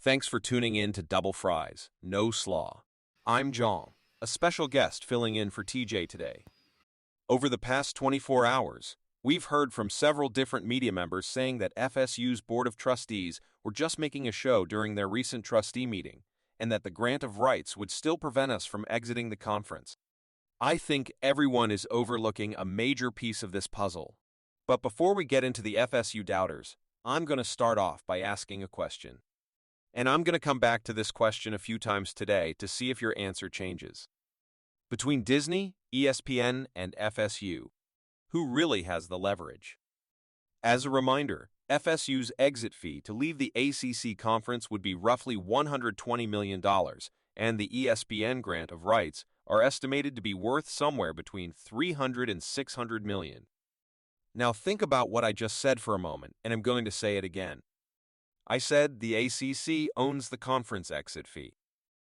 Thanks for tuning in to Double Fries, No Slaw. I'm John, a special guest filling in for TJ today. Over the past 24 hours, we've heard from several different media members saying that FSU's Board of Trustees were just making a show during their recent trustee meeting, and that the grant of rights would still prevent us from exiting the conference. I think everyone is overlooking a major piece of this puzzle. But before we get into the FSU doubters, I'm going to start off by asking a question. And I'm going to come back to this question a few times today to see if your answer changes. Between Disney, ESPN, and FSU, who really has the leverage? As a reminder, FSU's exit fee to leave the ACC conference would be roughly $120 million, and the ESPN grant of rights are estimated to be worth somewhere between $300 and $600 million. Now think about what I just said for a moment, and I'm going to say it again. I said the ACC owns the conference exit fee,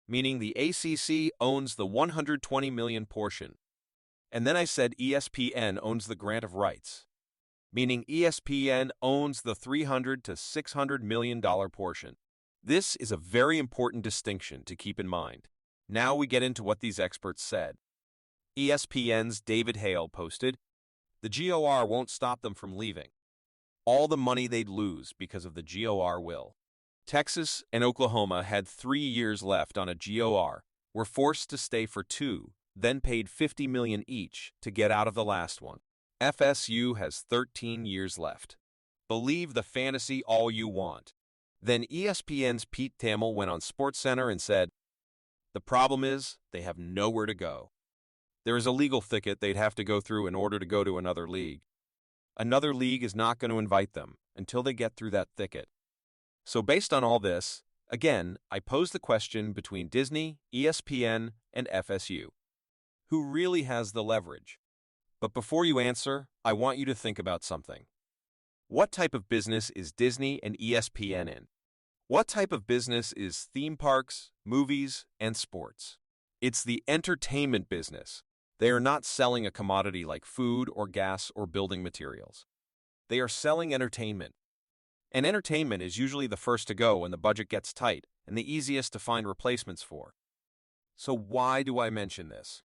meaning the ACC owns the $120 million portion. And then I said ESPN owns the grant of rights, meaning ESPN owns the $300 to $600 million portion. This is a very important distinction to keep in mind. Now we get into what these experts said. ESPN's David Hale posted, "The GOR won't stop them from leaving. All the money they'd lose because of the GOR will." Texas and Oklahoma had 3 years left on a GOR, were forced to stay for 2, then paid $50 million each to get out of the last one. FSU has 13 years left. Believe the fantasy all you want. Then ESPN's Pete Thamel went on SportsCenter and said, "The problem is they have nowhere to go. There is a legal thicket they'd have to go through in order to go to another league. Another league is not going to invite them until they get through that thicket." So based on all this, again, I pose the question between Disney, ESPN, and FSU. Who really has the leverage? But before you answer, I want you to think about something. What type of business is Disney and ESPN in? What type of business is theme parks, movies, and sports? It's the entertainment business. They are not selling a commodity like food or gas or building materials. They are selling entertainment. And entertainment is usually the first to go when the budget gets tight and the easiest to find replacements for. So why do I mention this?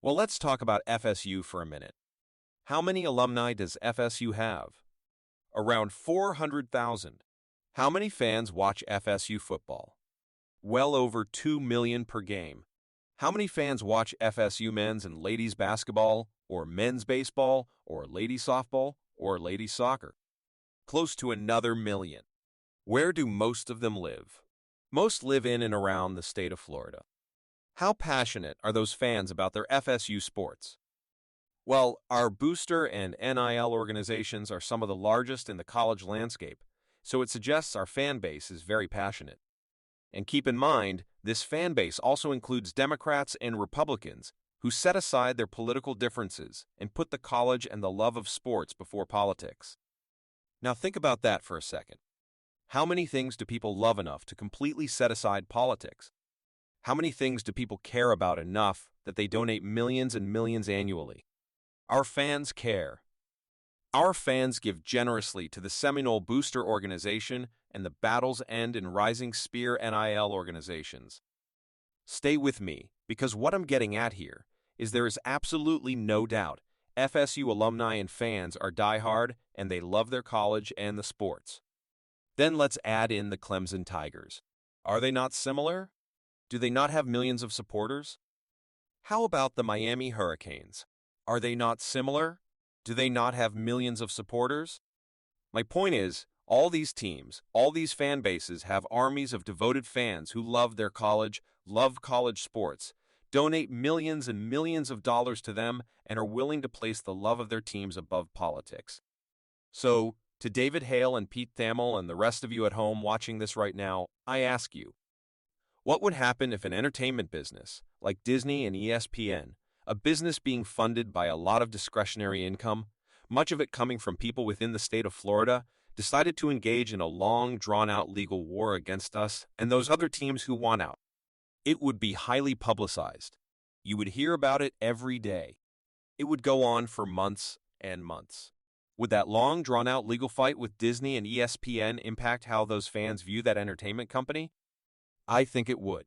Well, let's talk about FSU for a minute. How many alumni does FSU have? Around 400,000. How many fans watch FSU football? Well over 2 million per game. How many fans watch FSU men's and ladies basketball, or men's baseball, or ladies softball, or ladies soccer? Close to another million. Where do most of them live? Most live in and around the state of Florida. How passionate are those fans about their FSU sports? Well, our booster and NIL organizations are some of the largest in the college landscape, so it suggests our fan base is very passionate. And keep in mind, this fan base also includes Democrats and Republicans who set aside their political differences and put the college and the love of sports before politics. Now think about that for a second. How many things do people love enough to completely set aside politics? How many things do people care about enough that they donate millions and millions annually? Our fans care. Our fans give generously to the Seminole Booster Organization and the Battles End and Rising Spear NIL organizations. Stay with me, because what I'm getting at here is there is absolutely no doubt FSU alumni and fans are diehard and they love their college and the sports. Then let's add in the Clemson Tigers. Are they not similar? Do they not have millions of supporters? How about the Miami Hurricanes? Are they not similar? Do they not have millions of supporters? My point is, all these teams, all these fan bases have armies of devoted fans who love their college, love college sports, donate millions and millions of dollars to them, and are willing to place the love of their teams above politics. So, to David Hale and Pete Thamel and the rest of you at home watching this right now, I ask you, what would happen if an entertainment business, like Disney and ESPN, a business being funded by a lot of discretionary income, much of it coming from people within the state of Florida, decided to engage in a long, drawn-out legal war against us and those other teams who want out? It would be highly publicized. You would hear about it every day. It would go on for months and months. Would that long, drawn-out legal fight with Disney and ESPN impact how those fans view that entertainment company? I think it would.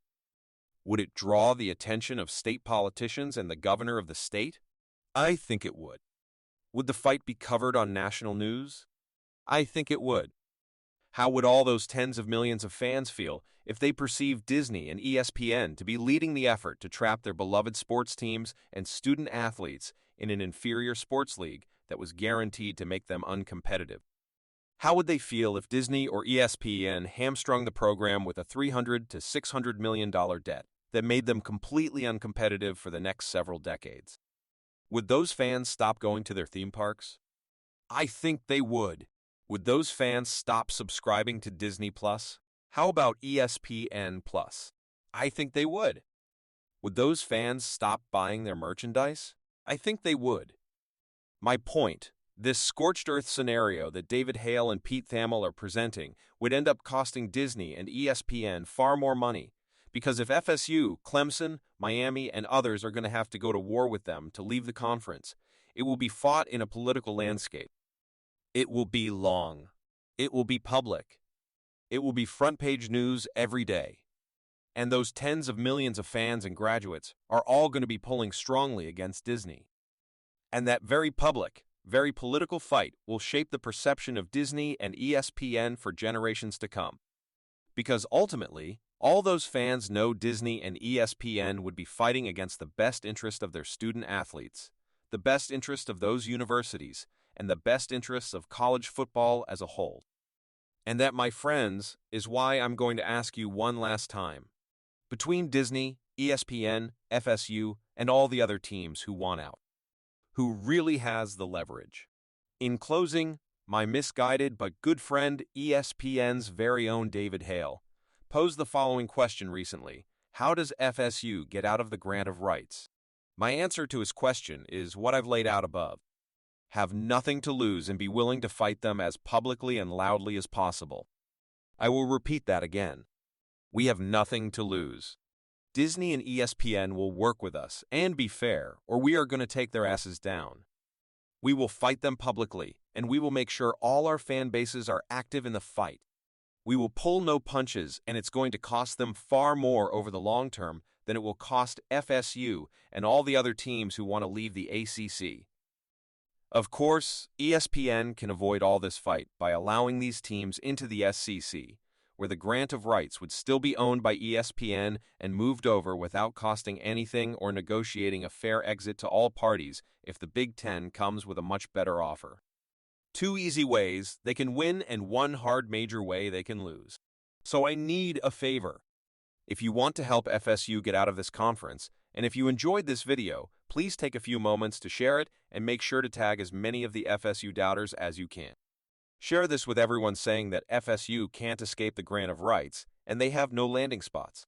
Would it draw the attention of state politicians and the governor of the state? I think it would. Would the fight be covered on national news? I think it would. How would all those tens of millions of fans feel if they perceived Disney and ESPN to be leading the effort to trap their beloved sports teams and student athletes in an inferior sports league that was guaranteed to make them uncompetitive? How would they feel if Disney or ESPN hamstrung the program with a $300 to $600 million debt that made them completely uncompetitive for the next several decades? Would those fans stop going to their theme parks? I think they would. Would those fans stop subscribing to Disney Plus? How about ESPN Plus? I think they would. Would those fans stop buying their merchandise? I think they would. My point, this scorched earth scenario that David Hale and Pete Thamel are presenting would end up costing Disney and ESPN far more money, because if FSU, Clemson, Miami, and others are going to have to go to war with them to leave the conference, it will be fought in a political landscape. It will be long. It will be public. It will be front-page news every day. And those tens of millions of fans and graduates are all going to be pulling strongly against Disney. And that very public, very political fight will shape the perception of Disney and ESPN for generations to come. Because ultimately, all those fans know Disney and ESPN would be fighting against the best interest of their student athletes, the best interest of those universities, and the best interests of college football as a whole. And that, my friends, is why I'm going to ask you one last time. Between Disney, ESPN, FSU, and all the other teams who want out, who really has the leverage? In closing, my misguided but good friend ESPN's very own David Hale posed the following question recently: how does FSU get out of the grant of rights? My answer to his question is what I've laid out above. Have nothing to lose and be willing to fight them as publicly and loudly as possible. I will repeat that again. We have nothing to lose. Disney and ESPN will work with us and be fair, or we are going to take their asses down. We will fight them publicly, and we will make sure all our fan bases are active in the fight. We will pull no punches, and it's going to cost them far more over the long term than it will cost FSU and all the other teams who want to leave the ACC. Of course, ESPN can avoid all this fight by allowing these teams into the SEC, where the grant of rights would still be owned by ESPN and moved over without costing anything or negotiating a fair exit to all parties if the Big Ten comes with a much better offer. Two easy ways they can win and one hard major way they can lose. So I need a favor. If you want to help FSU get out of this conference, and if you enjoyed this video, please take a few moments to share it and make sure to tag as many of the FSU doubters as you can. Share this with everyone saying that FSU can't escape the grant of rights and they have no landing spots.